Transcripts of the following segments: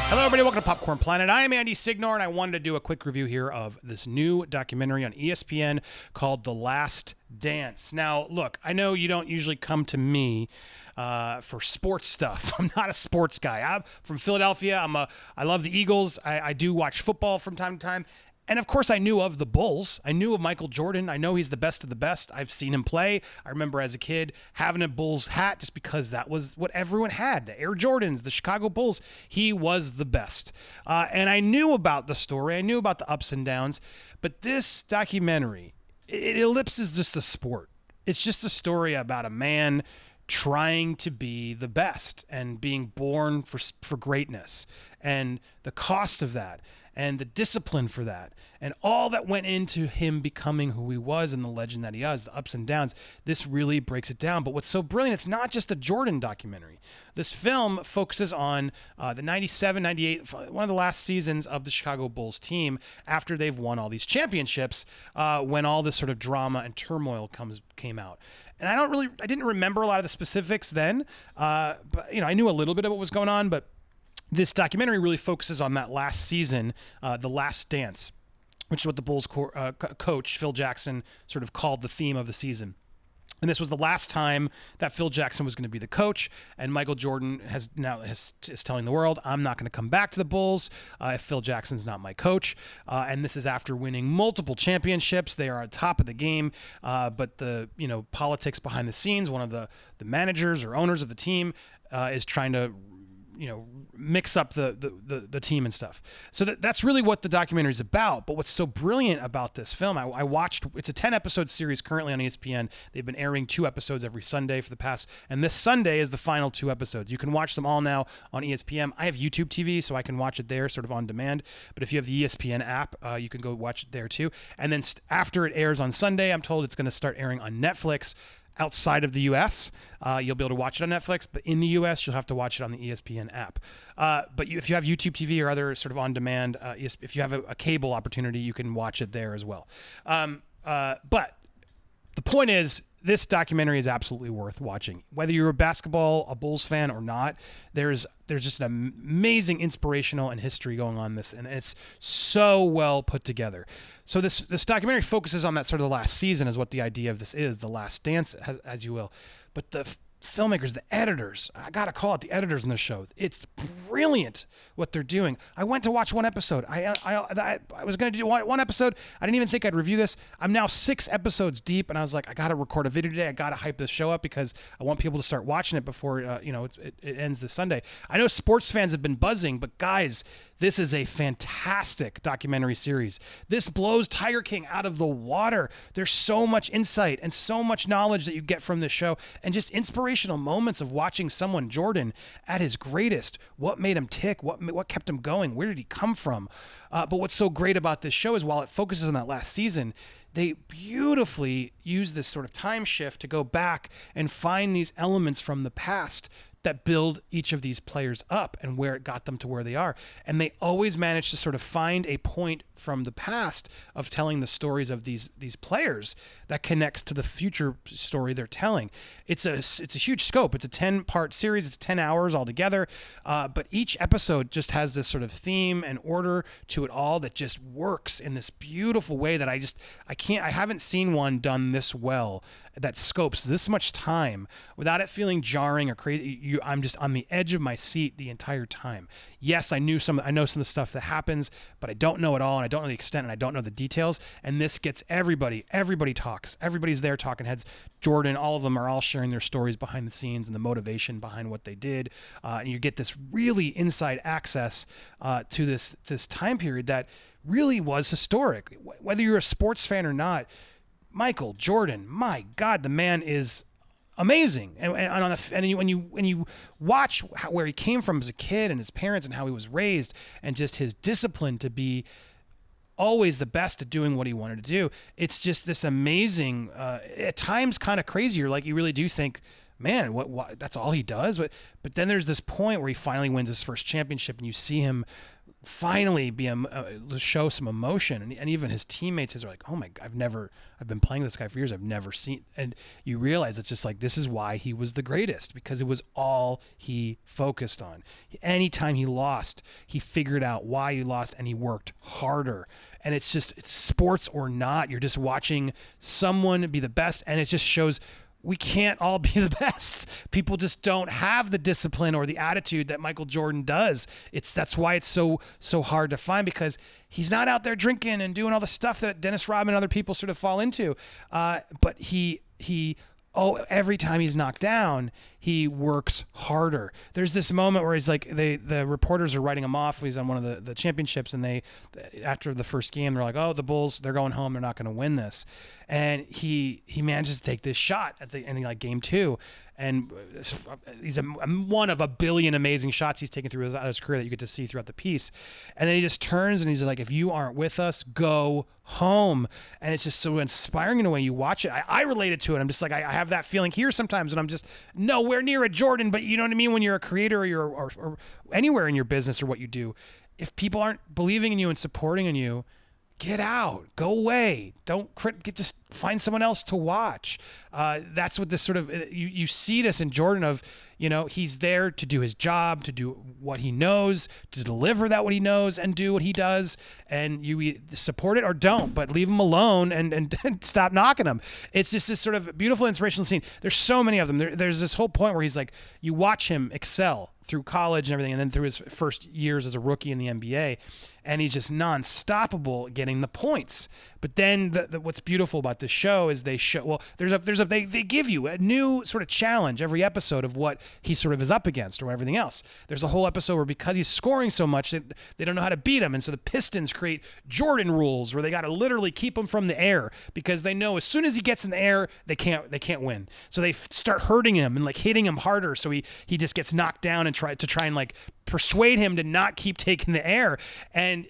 Hello, everybody. Welcome to Popcorn Planet. I am Andy Signor, and I wanted to do a quick review here of this new documentary on ESPN called The Last Dance. Now, look, I know you don't usually come to me for sports stuff. I'm not a sports guy. I'm from Philadelphia. I love the Eagles. I do watch football from time to time. And of course, I knew of the Bulls. I knew of Michael Jordan. I know he's the best of the best. I've seen him play. I remember as a kid having a Bulls hat just because that was what everyone had. The Air Jordans, the Chicago Bulls. He was the best. And I knew about the story. I knew about the ups and downs. But this documentary, it ellipses just the sport. It's just a story about a man trying to be the best and being born for greatness and the cost of that and the discipline for that and all that went into him becoming who he was and the legend that he is, the ups and downs. This really breaks it down. But what's so brilliant, it's not just a Jordan documentary. This film focuses on the 97, 98, one of the last seasons of the Chicago Bulls team after they've won all these championships, when all this sort of drama and turmoil came out. And I didn't remember a lot of the specifics then, but I knew a little bit of what was going on, but this documentary really focuses on that last season, The Last Dance, which is what the Bulls coach, Phil Jackson, sort of called the theme of the season. And this was the last time that Phil Jackson was going to be the coach, and Michael Jordan is telling the world, I'm not going to come back to the Bulls if Phil Jackson's not my coach. And this is after winning multiple championships. They are on top of the game, but the politics behind the scenes, one of the managers or owners of the team is trying to mix up the team and stuff. So that's really what the documentary is about. But what's so brilliant about this film, I watched, it's a 10-episode series currently on ESPN. They've been airing 2 episodes every Sunday for the past, and this Sunday is the final 2 episodes. You can watch them all now on ESPN. I have YouTube TV, so I can watch it there sort of on demand. But if you have the ESPN app, you can go watch it there too. And then after it airs on Sunday, I'm told it's going to start airing on Netflix. Outside of the U.S., you'll be able to watch it on Netflix, but in the U.S., you'll have to watch it on the ESPN app. But if you have YouTube TV or other sort of on-demand, if you have a cable opportunity, you can watch it there as well. But the point is, this documentary is absolutely worth watching. Whether you're a Bulls fan or not, there's just an amazing inspirational and history going on this, and it's so well put together. So this documentary focuses on that sort of the last season is what the idea of this is, the last dance, as you will. But the filmmakers, the editors, I got to call it the editors in this show. It's brilliant what they're doing. I went to watch one episode. I was going to do one episode. I didn't even think I'd review this. I'm now 6 episodes deep, and I was like, I got to record a video today. I got to hype this show up because I want people to start watching it before it ends this Sunday. I know sports fans have been buzzing, but guys, this is a fantastic documentary series. This blows Tiger King out of the water. There's so much insight and so much knowledge that you get from this show, and just inspirational moments of watching someone, Jordan, at his greatest. What made him tick? What kept him going? Where did he come from? But what's so great about this show is while it focuses on that last season, they beautifully use this sort of time shift to go back and find these elements from the past that build each of these players up and where it got them to where they are. And they always manage to sort of find a point from the past of telling the stories of these players that connects to the future story they're telling. It's a huge scope. It's a 10-part series. It's 10 hours altogether. But each episode just has this sort of theme and order to it all that just works in this beautiful way that I haven't seen one done this well, that scopes this much time without it feeling jarring or crazy. I'm just on the edge of my seat the entire time. Yes, I know some of the stuff that happens, but I don't know it all, and I don't know the extent, and I don't know the details. And this gets everybody talks. Everybody's there talking heads. Jordan, all of them are all sharing their stories behind the scenes and the motivation behind what they did. And you get this really inside access to this time period that really was historic. Whether you're a sports fan or not, Michael Jordan, my God, the man is amazing. And when you watch where he came from as a kid and his parents and how he was raised and just his discipline to be always the best at doing what he wanted to do, it's just this amazing, at times kind of crazier. Like you really do think, man, what that's all he does. But then there's this point where he finally wins his first championship and you see him finally show some emotion, and even his teammates are like, oh my God, I've been playing this guy for years, I've never seen. And you realize it's just like, this is why he was the greatest, because it was all he focused on. Anytime he lost, he figured out why he lost and he worked harder. And it's sports or not, you're just watching someone be the best, and it just shows we can't all be the best. People just don't have the discipline or the attitude that Michael Jordan does. That's why it's so hard to find, because he's not out there drinking and doing all the stuff that Dennis Rodman and other people sort of fall into. But every time he's knocked down, he works harder. There's this moment where he's like, the reporters are writing him off. He's on one of the championships, and after the first game, they're like, oh, the Bulls, they're going home. They're not going to win this. And he manages to take this shot at the ending, like game 2. And he's one of a billion amazing shots he's taken through his career that you get to see throughout the piece. And then he just turns and he's like, if you aren't with us, go home. And it's just so inspiring in a way. You watch it. I related to it. I'm just like, I have that feeling here sometimes, and I'm just nowhere near a Jordan, but you know what I mean? When you're a creator or anywhere in your business or what you do, if people aren't believing in you and supporting in you, get out, go away. Just find someone else to watch. That's what this sort of, you see this in Jordan of, he's there to do his job, to do what he knows, to deliver what he knows and do what he does. And you support it or don't, but leave him alone and stop knocking him. It's just this sort of beautiful, inspirational scene. There's so many of them. There's this whole point where he's like, you watch him excel through college and everything, and then through his first years as a rookie in the NBA, and he's just non-stoppable getting the points. But then what's beautiful about this show is they give you a new sort of challenge every episode of what he sort of is up against or everything else. There's a whole episode where, because he's scoring so much, they don't know how to beat him, and so the Pistons create Jordan rules where they got to literally keep him from the air, because they know as soon as he gets in the air, they can't win. So they start hurting him and like hitting him harder, so he just gets knocked down and try and like persuade him to not keep taking the air. And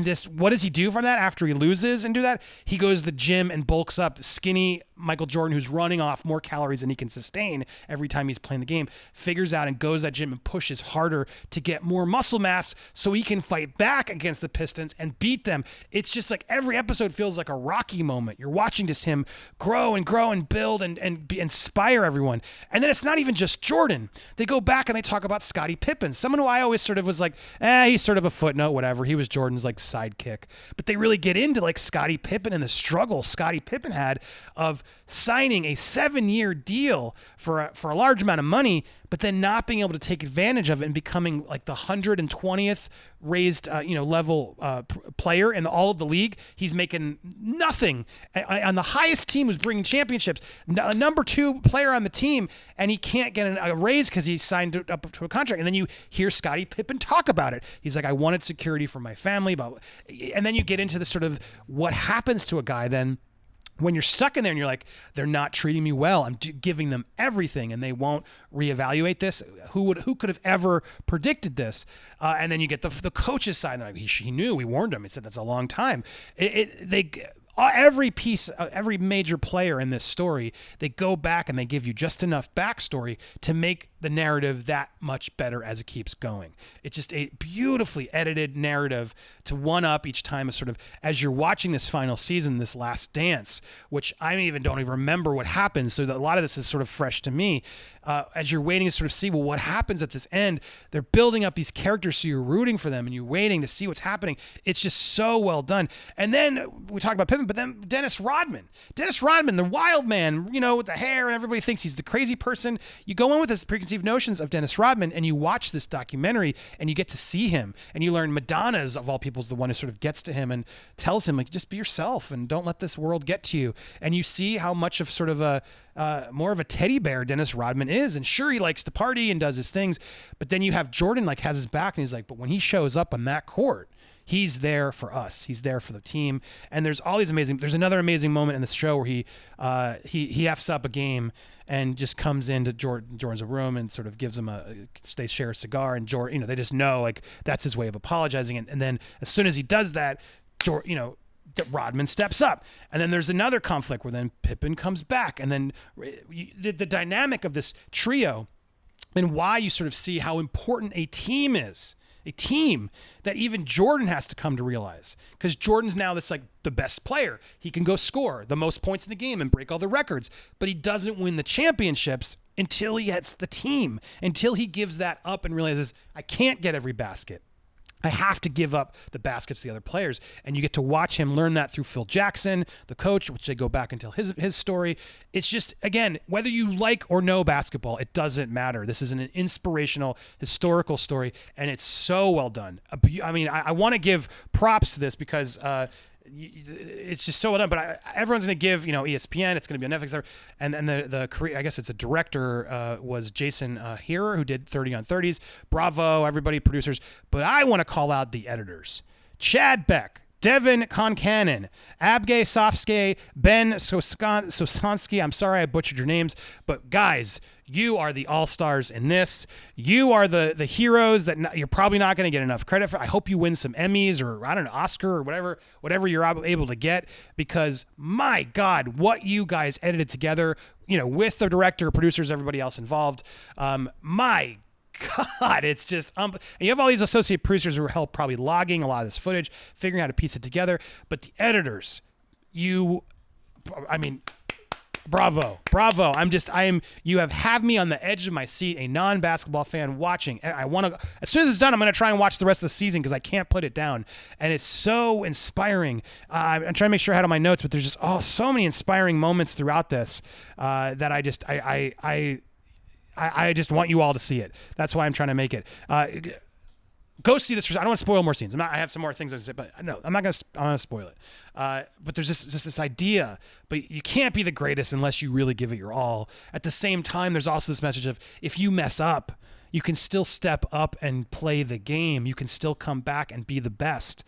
this, what does he do from that after he loses and do that? He goes to the gym and bulks up. Skinny Michael Jordan, who's running off more calories than he can sustain every time he's playing the game, figures out and goes to that gym and pushes harder to get more muscle mass so he can fight back against the Pistons and beat them. It's just like every episode feels like a Rocky moment. You're watching just him grow and build and inspire everyone. And then it's not even just Jordan. They go back and they talk about Scottie Pippen, someone who I always sort of was like, he's sort of a footnote, whatever. He was Jordan's like sidekick. But they really get into like Scottie Pippen and the struggle Scottie Pippen had of signing a 7-year deal for a large amount of money, but then not being able to take advantage of it and becoming like the 120th raised level player in all of the league. He's making nothing on the highest team who's bringing championships, a number 2 player on the team, and he can't get a raise because he signed up to a contract. And then you hear Scottie Pippen talk about it. He's like, I wanted security for my family, and then you get into the sort of what happens to a guy then when you're stuck in there and you're like, they're not treating me well. I'm giving them everything and they won't reevaluate this. Who could have ever predicted this? And then you get the coach's side. Like, he knew. We warned him. He said that's a long time. Every piece, every major player in this story, they go back and they give you just enough backstory to make the narrative that much better as it keeps going. It's just a beautifully edited narrative to one up each time, as sort of as you're watching this final season, this last dance, which I don't even remember what happens. So a lot of this is sort of fresh to me. As you're waiting to sort of see, well, what happens at this end, they're building up these characters. So you're rooting for them and you're waiting to see what's happening. It's just so well done. And then we talk about Pippen, but then Dennis Rodman, the wild man, with the hair, and everybody thinks he's the crazy person. You go in with this preconceived notions of Dennis Rodman and you watch this documentary and you get to see him and you learn Madonna's, of all people, is the one who sort of gets to him and tells him, like, just be yourself and don't let this world get to you. And you see how much of sort of more of a teddy bear Dennis Rodman is. And sure, he likes to party and does his things, but then you have Jordan like has his back and he's like, but when he shows up on that court, he's there for us. He's there for the team. And there's another amazing moment in the show where he F's up a game and just comes into Jordan's room and sort of gives him they share a cigar, and Jordan, they just know like that's his way of apologizing. And then as soon as he does that, Rodman steps up. And then there's another conflict where then Pippen comes back. And then the dynamic of this trio and why you sort of see how important a team is a team that even Jordan has to come to realize, because Jordan's now this like the best player. He can go score the most points in the game and break all the records, but he doesn't win the championships until he hits the team, until he gives that up and realizes I can't get every basket. I have to give up the baskets to the other players. And you get to watch him learn that through Phil Jackson, the coach, which they go back and tell his story. It's just, again, whether you like or know basketball, it doesn't matter. This is an inspirational, historical story, and it's so well done. I mean, I want to give props to this because it's just so well done, but everyone's going to give, ESPN, it's going to be on Netflix, and then I guess it's a director, was Jason Herer, who did 30 on 30s. Bravo, everybody, producers. But I want to call out the editors. Chad Beck, Devin Concannon, Abgay Sofsky, Ben Sosansky. I'm sorry I butchered your names, but guys, you are the all-stars in this. You are the heroes that you're probably not going to get enough credit for. I hope you win some Emmys or, I don't know, Oscar or whatever you're able to get, because my God, what you guys edited together, with the director, producers, everybody else involved. My God, it's just and you have all these associate producers who help probably logging a lot of this footage, figuring out how to piece it together. But the editors, bravo. You have me on the edge of my seat, a non-basketball fan watching. I want to, as soon as it's done, I'm going to try and watch the rest of the season because I can't put it down. And it's so inspiring. I'm trying to make sure I had on my notes, but there's just, so many inspiring moments throughout this that I just want you all to see it. That's why I'm trying to make it. Go see this. I don't want to spoil more scenes. I have some more things I say, but no, I'm not going to spoil it. But there's just this idea, but you can't be the greatest unless you really give it your all. At the same time, there's also this message of if you mess up, you can still step up and play the game. You can still come back and be the best.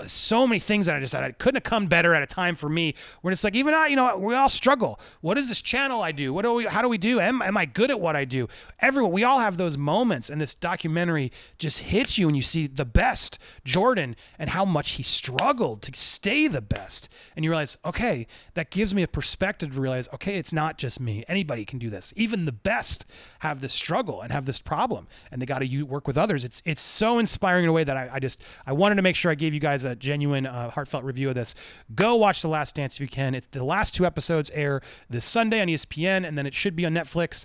So many things that I couldn't have come better at a time for me when it's like, even I, we all struggle. What is this channel I do? How do we do? Am I good at what I do? We all have those moments, and this documentary just hits you and you see the best Jordan and how much he struggled to stay the best. And you realize, okay, that gives me a perspective to realize, okay, it's not just me. Anybody can do this. Even the best have this struggle and have this problem, and they got to work with others. It's so inspiring in a way that I wanted to make sure I gave you guys a genuine, heartfelt review of this. Go watch The Last Dance if you can. The last 2 episodes air this Sunday on ESPN, and then it should be on Netflix.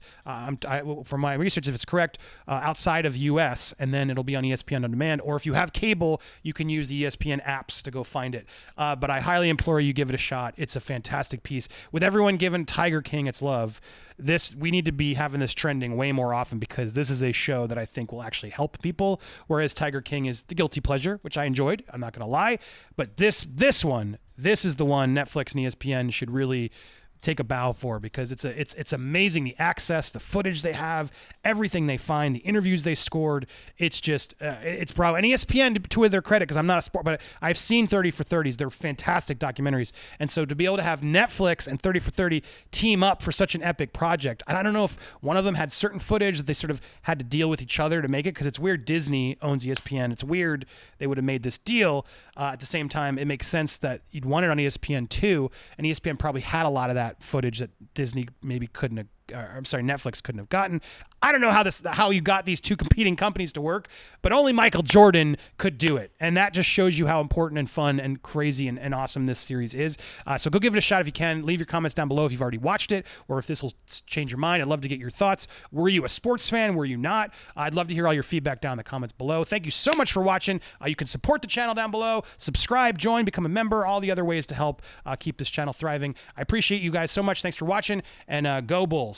From my research, if it's correct, outside of U.S., and then it'll be on ESPN on demand. Or if you have cable, you can use the ESPN apps to go find it. But I highly implore you, give it a shot. It's a fantastic piece. With everyone giving Tiger King its love, we need to be having this trending way more often, because this is a show that I think will actually help people, whereas Tiger King is the guilty pleasure, which I enjoyed. I'm not going to lie, but this is the one Netflix and ESPN should really take a bow for, because it's amazing, the access, the footage they have, everything they find, the interviews they scored. It's just it's bravo. And ESPN, to their credit, because I'm not a sport, but I've seen 30 for 30s. They're fantastic documentaries, and so to be able to have Netflix and 30 for 30 team up for such an epic project, and I don't know if one of them had certain footage that they sort of had to deal with each other to make it, because it's weird Disney owns ESPN. It's weird they would have made this deal. At the same time, it makes sense that you'd want it on ESPN too, and ESPN probably had a lot of that footage that Disney maybe couldn't have, Netflix couldn't have gotten. I don't know how you got these two competing companies to work, but only Michael Jordan could do it. And that just shows you how important and fun and crazy and awesome this series is. So go give it a shot if you can. Leave your comments down below if you've already watched it, or if this will change your mind. I'd love to get your thoughts. Were you a sports fan? Were you not? I'd love to hear all your feedback down in the comments below. Thank you so much for watching. You can support the channel down below. Subscribe, join, become a member, all the other ways to help keep this channel thriving. I appreciate you guys so much. Thanks for watching, and go Bulls.